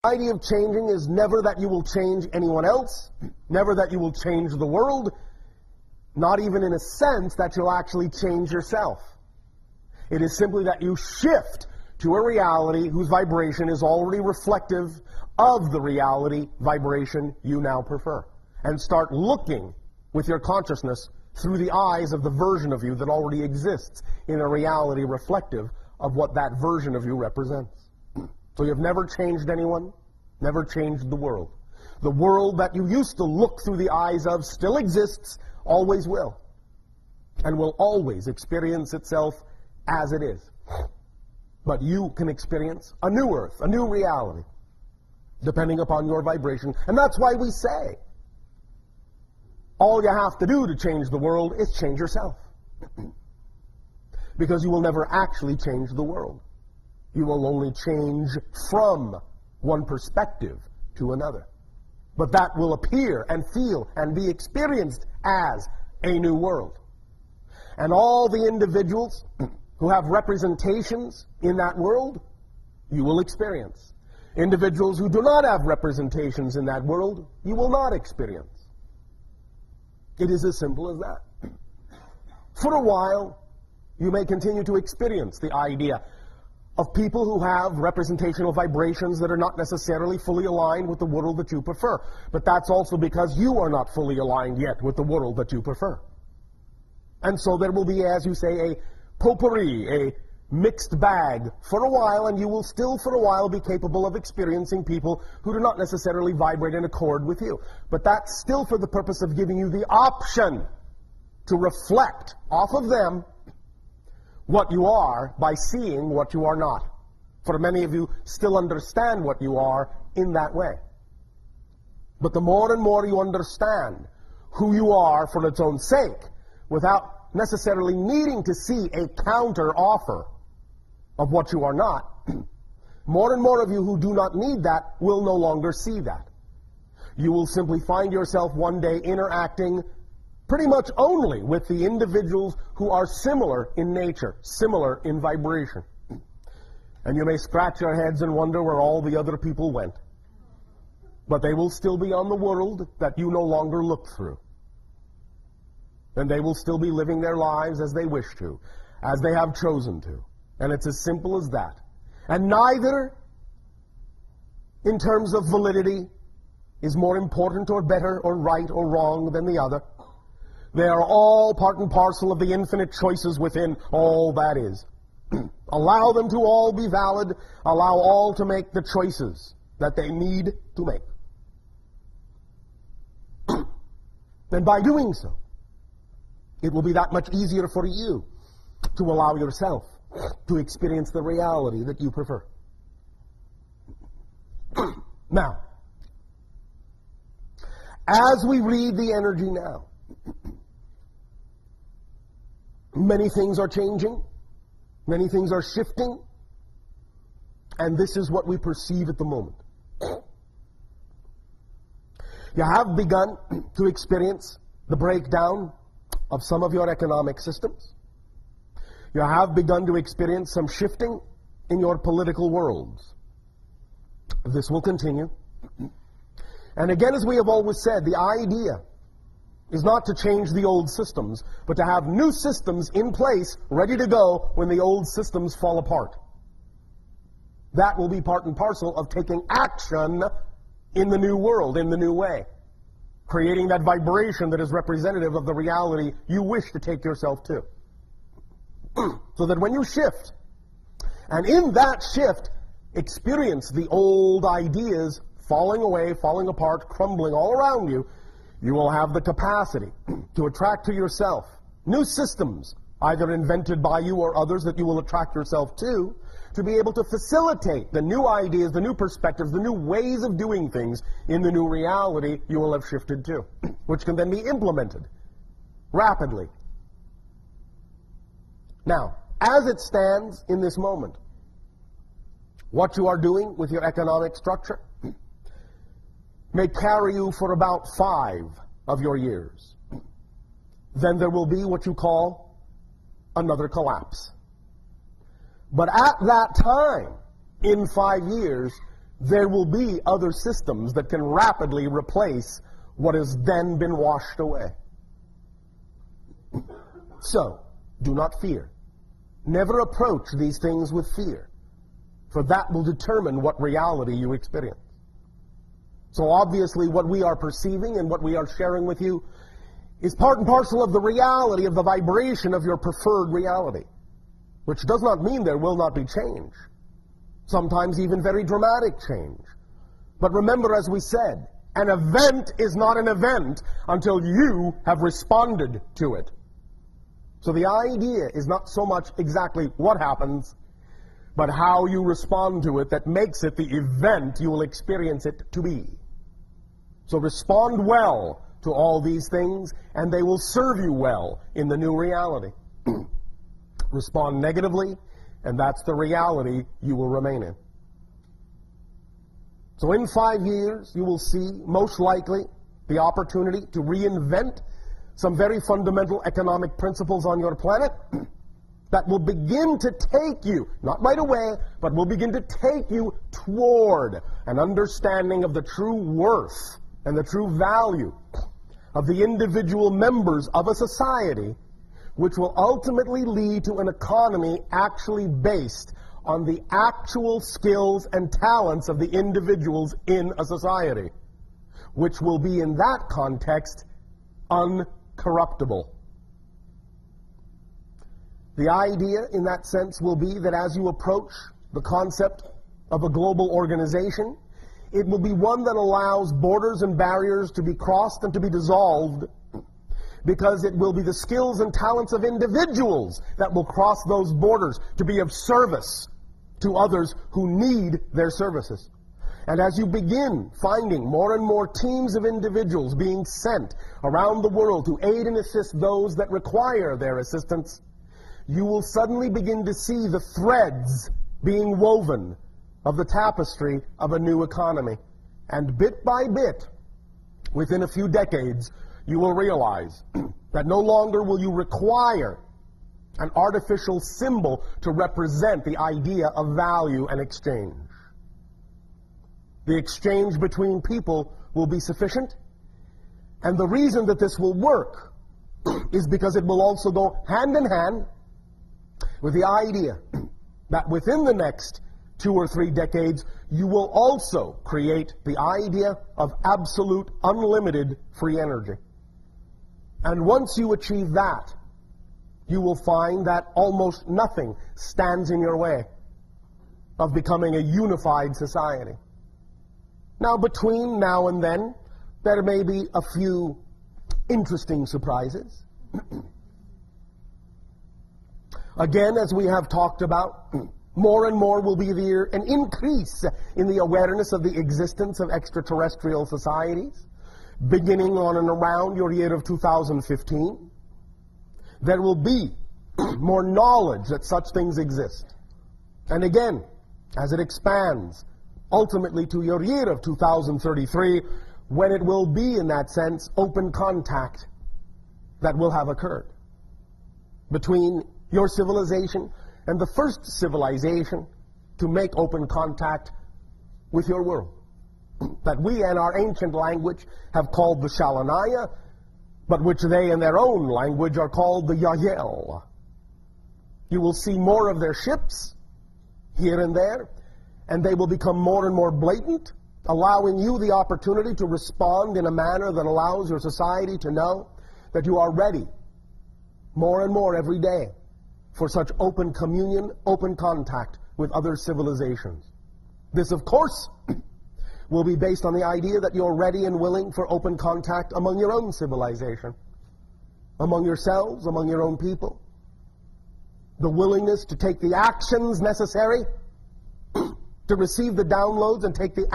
idea of changing is never that you will change anyone else, never that you will change the world, not even in a sense that you'll actually change yourself. It is simply that you shift to a reality whose vibration is already reflective of the reality vibration you now prefer. And start looking with your consciousness through the eyes of the version of you that already exists in a reality reflective of what that version of you represents. So you've never changed anyone, never changed the world. The world that you used to look through the eyes of still exists, always will, and will always experience itself as it is. But you can experience a new earth, a new reality, depending upon your vibration. And that's why we say, all you have to do to change the world is change yourself. Because you will never actually change the world. You will only change from one perspective to another. But that will appear and feel and be experienced as a new world. And all the individuals who have representations in that world, you will experience. Individuals who do not have representations in that world, you will not experience. It is as simple as that. For a while, you may continue to experience the idea of people who have representational vibrations that are not necessarily fully aligned with the world that you prefer. But that's also because you are not fully aligned yet with the world that you prefer. And so there will be, as you say, a potpourri, a mixed bag for a while, and you will still for a while be capable of experiencing people who do not necessarily vibrate in accord with you. But that's still for the purpose of giving you the option to reflect off of them what you are by seeing what you are not. For many of you still understand what you are in that way. But the more and more you understand who you are for its own sake, without necessarily needing to see a counter offer of what you are not, more and more of you who do not need that will no longer see that. You will simply find yourself one day interacting pretty much only with the individuals who are similar in nature, similar in vibration. And you may scratch your heads and wonder where all the other people went. But they will still be on the world that you no longer look through. And they will still be living their lives as they wish to, as they have chosen to. And it's as simple as that. And neither, in terms of validity, is more important or better or right or wrong than the other. They are all part and parcel of the infinite choices within all that is. Allow them to all be valid. Allow all to make the choices that they need to make. And by doing so, it will be that much easier for you to allow yourself to experience the reality that you prefer. Now, as we read the energy now, many things are changing, many things are shifting, and this is what we perceive at the moment. You have begun to experience the breakdown of some of your economic systems. You have begun to experience some shifting in your political worlds. This will continue. And again, as we have always said, the idea is not to change the old systems, but to have new systems in place, ready to go when the old systems fall apart. That will be part and parcel of taking action in the new world, in the new way. Creating that vibration that is representative of the reality you wish to take yourself to. So that when you shift, and in that shift, experience the old ideas falling away, falling apart, crumbling all around you, you will have the capacity to attract to yourself new systems, either invented by you or others that you will attract yourself to be able to facilitate the new ideas, the new perspectives, the new ways of doing things in the new reality you will have shifted to, which can then be implemented rapidly. Now, as it stands in this moment, what you are doing with your economic structure may carry you for about 5 of your years. Then there will be what you call another collapse. But at that time, in 5 years, there will be other systems that can rapidly replace what has then been washed away. So, do not fear. Never approach these things with fear, for that will determine what reality you experience. So obviously what we are perceiving and what we are sharing with you is part and parcel of the reality of the vibration of your preferred reality, which does not mean there will not be change. Sometimes even very dramatic change. But remember, as we said, an event is not an event until you have responded to it. So the idea is not so much exactly what happens, but how you respond to it that makes it the event you will experience it to be. So respond well to all these things, and they will serve you well in the new reality. Respond negatively, and that's the reality you will remain in. So in 5 years, you will see, most likely, the opportunity to reinvent some very fundamental economic principles on your planet that will begin to take you, not right away, but will begin to take you toward an understanding of the true worth and the true value of the individual members of a society, which will ultimately lead to an economy actually based on the actual skills and talents of the individuals in a society, which will be in that context uncorruptible. The idea in that sense will be that as you approach the concept of a global organization, it will be one that allows borders and barriers to be crossed and to be dissolved, because it will be the skills and talents of individuals that will cross those borders to be of service to others who need their services. And as you begin finding more and more teams of individuals being sent around the world to aid and assist those that require their assistance, you will suddenly begin to see the threads being woven of the tapestry of a new economy. And bit by bit, within a few decades, you will realize that no longer will you require an artificial symbol to represent the idea of value and exchange. The exchange between people will be sufficient, and the reason that this will work is because it will also go hand in hand with the idea that within the next 2 or 3 decades, you will also create the idea of absolute, unlimited free energy. And once you achieve that, you will find that almost nothing stands in your way of becoming a unified society. Now, between now and then, there may be a few interesting surprises. Again, as we have talked about, more and more will be there an increase in the awareness of the existence of extraterrestrial societies, beginning on and around your year of 2015. There will be more knowledge that such things exist. And again, as it expands, ultimately to your year of 2033, when it will be, in that sense, open contact that will have occurred between your civilization and the first civilization to make open contact with your world, that we in our ancient language have called the Shalanaya, but which they in their own language are called the Yael. You will see more of their ships here and there, and they will become more and more blatant, allowing you the opportunity to respond in a manner that allows your society to know that you are ready more and more every day for such open communion, open contact with other civilizations. This, of course, will be based on the idea that you're ready and willing for open contact among your own civilization, among yourselves, among your own people. The willingness to take the actions necessary to receive the downloads and take the